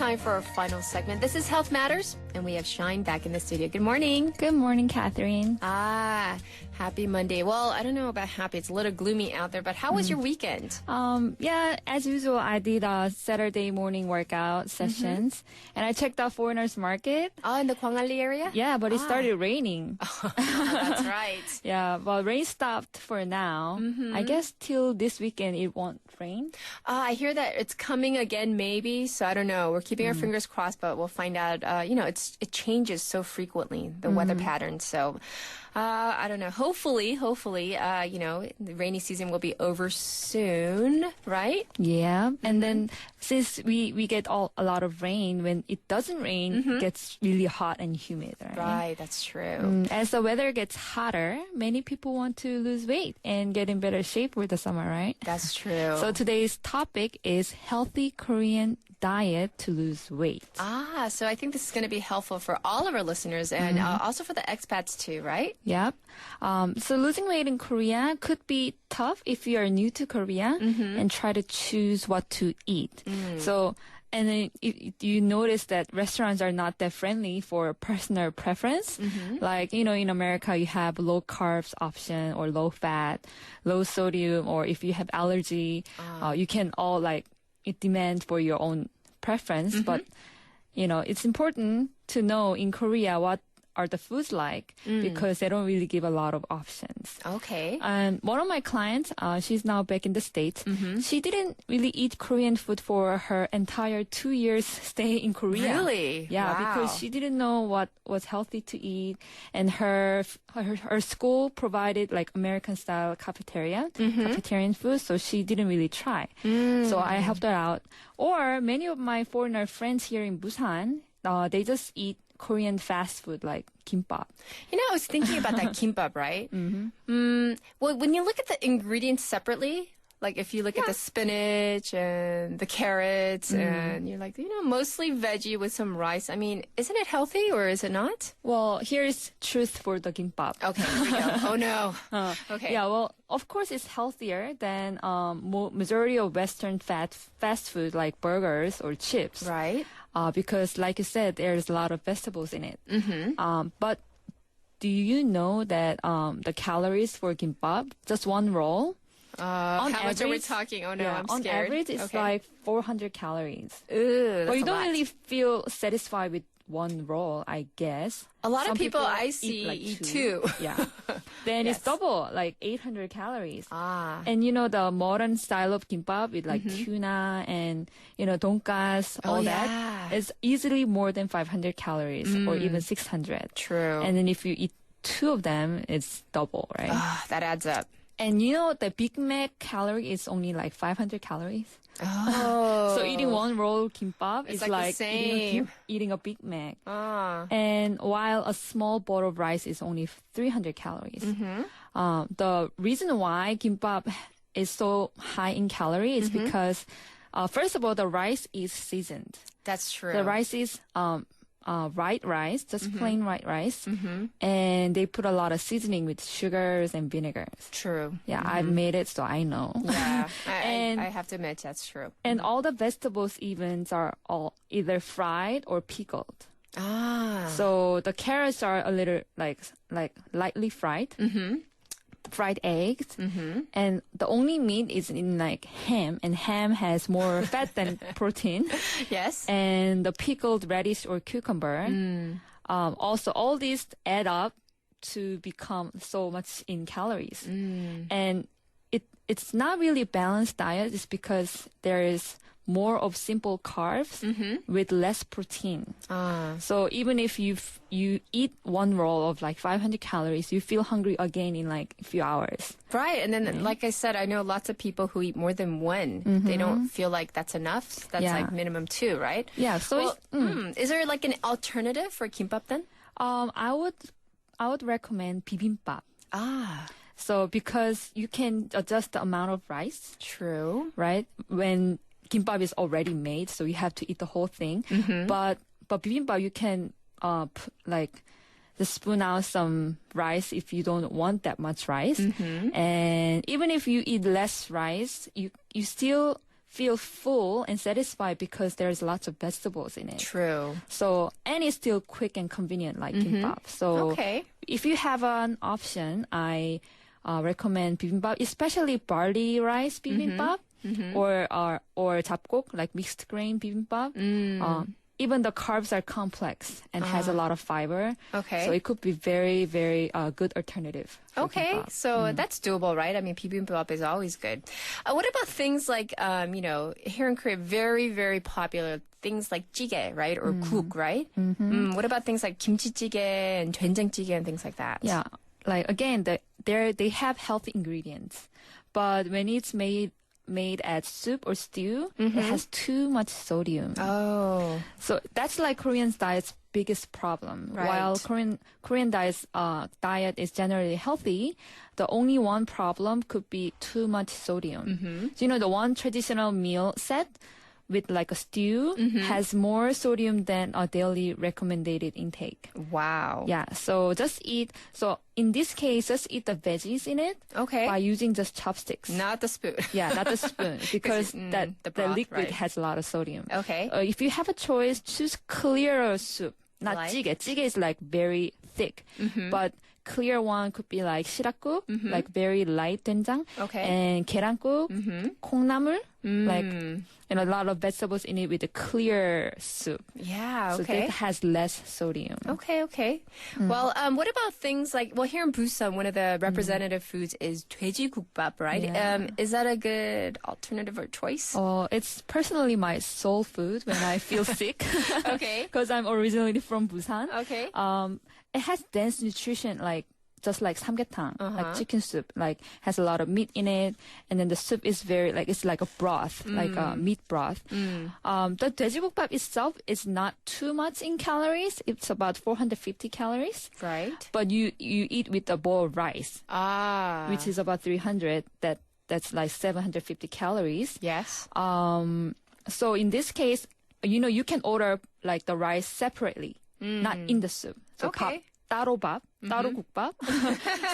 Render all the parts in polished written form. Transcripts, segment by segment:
time for our final segment. This is Health Matters, and we have Shine back in the studio. Good morning. Good morning, Catherine. Happy Monday. Well, I don't know about happy. It's a little gloomy out there, but how was your weekend? Yeah, as usual, I did Saturday morning workout sessions, and I checked out Foreigners Market. In the Gwangalli area? Yeah, but it started raining. That's right. Yeah, well, rain stopped for now. I guess till this weekend it won't rain. I hear that it's coming again, maybe. So I don't know. We're keeping our fingers crossed, but we'll find out. It changes so frequently, the weather pattern. So I don't know. Hopefully, the rainy season will be over soon, right? Yeah, and then since we get a lot of rain, when it doesn't rain, it gets really hot and humid, right? Right, that's true. As the weather gets hotter, many people want to lose weight and get in better shape for the summer, right? That's true. So today's topic is healthy Korean diet to lose weight. So I think this is going to be helpful for all of our listeners and also for the expats too, right? Yep. So losing weight in Korea could be tough if you are new to Korea and try to choose what to eat. So, and then you notice that restaurants are not that friendly for personal preference. Like, in America, you have low carbs option or low fat, low sodium, or if you have allergy, you can all demand for your own preference. But, it's important to know in Korea what are the foods like because they don't really give a lot of options. Okay. And one of my clients, she's now back in the States. She didn't really eat Korean food for her entire 2 years stay in Korea. Really? Yeah, Wow. because she didn't know what was healthy to eat, and her school provided American style cafeterian food, so she didn't really try. So I helped her out. Or many of my foreigner friends here in Busan, they just eat Korean fast food like kimbap. I was thinking about that kimbap, right? Well, when you look at the ingredients separately, like if you look at the spinach and the carrots and you're like, mostly veggie with some rice. I mean, isn't it healthy or is it not? Well, here's truth for the kimbap. Okay, here we go. Oh no. Okay. Yeah, well, of course it's healthier than majority of Western fast food like burgers or chips. Right. Because like you said, there's a lot of vegetables in it. But do you know that the calories for kimbap, just one roll, how much are we talking? Oh no, I'm on scared. average, it's like 400 calories. Ooh, But you a don't lot. really feel satisfied with one roll, I guess. A lot Some of people I see eat eat two. Yeah. Then Yes. it's double, like 800 calories. And And the modern style of kimbap with tuna and, donkas, all that is easily more than 500 calories or even 600. true. And then if you eat two of them, it's double, right? That adds up. And the Big Mac calorie is only like 500 calories. Oh. So eating one roll kimbap It's is like the same. eating a Big Mac. And while a small bowl of rice is only 300 calories. The reason why kimbap is so high in calorie is because, first of all, the rice is seasoned. That's true. The rice is white rice, just plain white rice. And they put a lot of seasoning with sugars and vinegars. True. Yeah, I've made it, so I know. Yeah. And- I have to admit that's true. And all the vegetables even are all either fried or pickled. So the carrots are a little like lightly fried. Fried eggs. And the only meat is in ham, and ham has more fat than protein. Yes. And the pickled radish or cucumber. Also, all these add up to become so much in calories. And it's not really a balanced diet. It's because there is more of simple carbs with less protein. So even if you eat one roll of 500 calories, you feel hungry again in a few hours. Right. And then, like I said, I know lots of people who eat more than one. They don't feel like that's enough. That's Yeah. minimum two, right? Yeah. So Is there an alternative for kimbap then? I would recommend bibimbap. So because you can adjust the amount of rice, True. right? When kimbap is already made, so you have to eat the whole thing. But bibimbap, you can just spoon out some rice if you don't want that much rice. And even if you eat less rice, you still feel full and satisfied because there's lots of vegetables in it. True. So, and it's still quick and convenient like kimbap. So, Okay. if you have an option, I recommend bibimbap, especially barley rice bibimbap or 잡곡, like mixed grain bibimbap. Even the carbs are complex and has a lot of fiber. Okay. So it could be very, very good alternative. For Okay, kimbap. so that's doable, right? I mean, bibimbap is always good. What about things like, here in Korea, very, very popular things like jjigae, right? Or guk, right? What about things like kimchi-jjigae and doenjang-jjigae and things like that? Yeah, like again, they have healthy ingredients, but when it's made as soup or stew, it has too much sodium. Oh, So that's like Korean diet's biggest problem. Right. While Korean diet is generally healthy, the only one problem could be too much sodium. So the one traditional meal set with like a stew has more sodium than a daily recommended intake. wow. Yeah, so in this case, just eat the veggies in it Okay. by using just chopsticks. Not the spoon. Yeah, not the spoon, because the the broth, liquid right. has a lot of sodium. Okay. If you have a choice, choose clearer soup, not Like? jjigae. Jjigae is like very thick, but clear one could be like 시락국, like very light 된장, Okay. and 계란국, 콩나물, like a lot of vegetables in it with a clear soup. Yeah, So okay. that has less sodium. Okay, okay. Well, what about things like, here in Busan, one of the representative foods is 돼지국밥, right? Yeah. Is that a good alternative or choice? It's personally my soul food when I feel sick. Okay. Because I'm originally from Busan. Okay. It has dense nutrition, just like samgyetang, like chicken soup, has a lot of meat in it, and then the soup is it's like a broth, like a meat broth. The 돼지국밥 itself is not too much in calories. It's about 450 calories. Right. But you eat with a bowl of rice, Ah. which is about 300. That's like 750 calories. Yes. So in this case, you can order like the rice separately, not in the soup. So Okay. 따로 밥, 따로 국밥.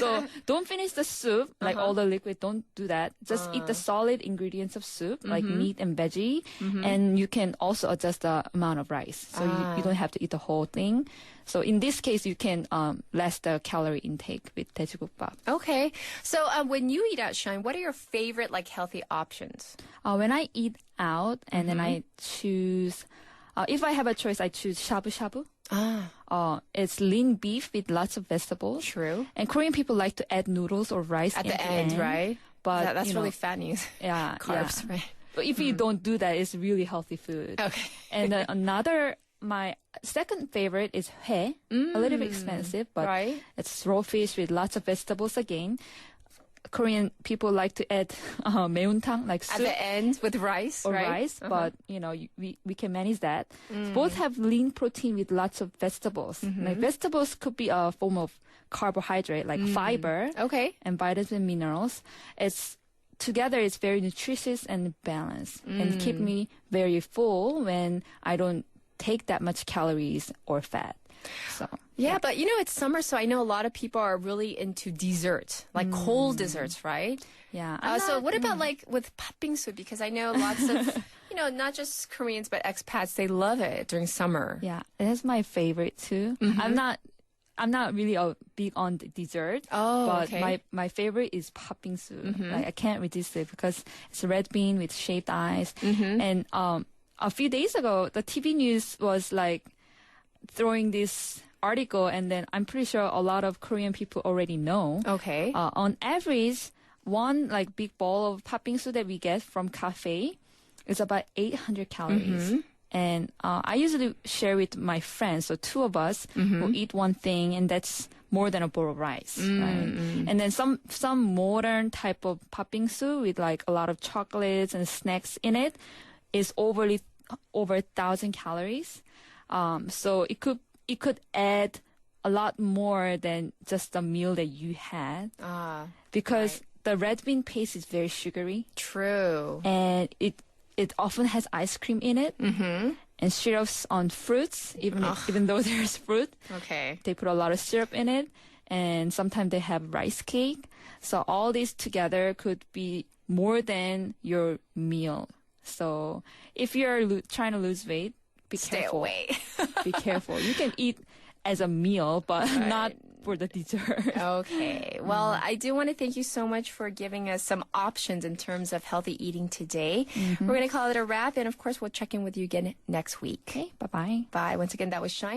So don't finish the soup, like all the liquid, don't do that. Just eat the solid ingredients of soup, like meat and veggie. And you can also adjust the amount of rice. So you don't have to eat the whole thing. So in this case, you can less the calorie intake with 돼지국밥. Okay. So when you eat out, Shine, what are your favorite healthy options? When I eat out and then I choose, if I have a choice, I choose shabu shabu. It's lean beef with lots of vegetables. True. And Korean people like to add noodles or rice At in the end, right? But That's you know, really fat news. yeah, Carbs, yeah. right? But if you don't do that, it's really healthy food. Okay. And my second favorite is 회. A little bit expensive, but Right. it's raw fish with lots of vegetables again. Korean people like to add 매운탕, like At soup the end with rice, or right? rice, but we can manage that. Both have lean protein with lots of vegetables. Like vegetables could be a form of carbohydrate, like fiber Okay. and vitamin minerals. Together it's very nutritious and balanced and keep me very full when I don't take that much calories or fat. So Yeah, but it's summer, so I know a lot of people are really into dessert, like cold desserts, right? yeah. So what about with 팥빙수? Because I know lots of, not just Koreans, but expats, they love it during summer. Yeah, it is my favorite too. I'm not really big on the dessert. Oh, but okay. my favorite is 팥빙수. Like I can't resist it because it's a red bean with shaved ice. And a few days ago, the TV news was throwing this article, and then I'm pretty sure a lot of Korean people already know. Okay. On average, one big bowl of 팥빙수 that we get from cafe is about 800 calories. And I usually share with my friends, so two of us will eat one thing, and that's more than a bowl of rice, right? And then some modern type of 팥빙수 with a lot of chocolates and snacks in it is over 1,000 calories. So it could add a lot more than just the meal that you had, because the red bean paste is very sugary. True. And it often has ice cream in it and syrups on fruits, even though there's fruit. Okay. They put a lot of syrup in it, and sometimes they have rice cake. So all these together could be more than your meal. So if you're trying to lose weight, be Stay careful. away. Be careful. You can eat as a meal, but not for the dessert. Okay. Well, I do want to thank you so much for giving us some options in terms of healthy eating today. We're going to call it a wrap. And of course, we'll check in with you again next week. Okay, bye-bye. Bye. Once again, that was Shine.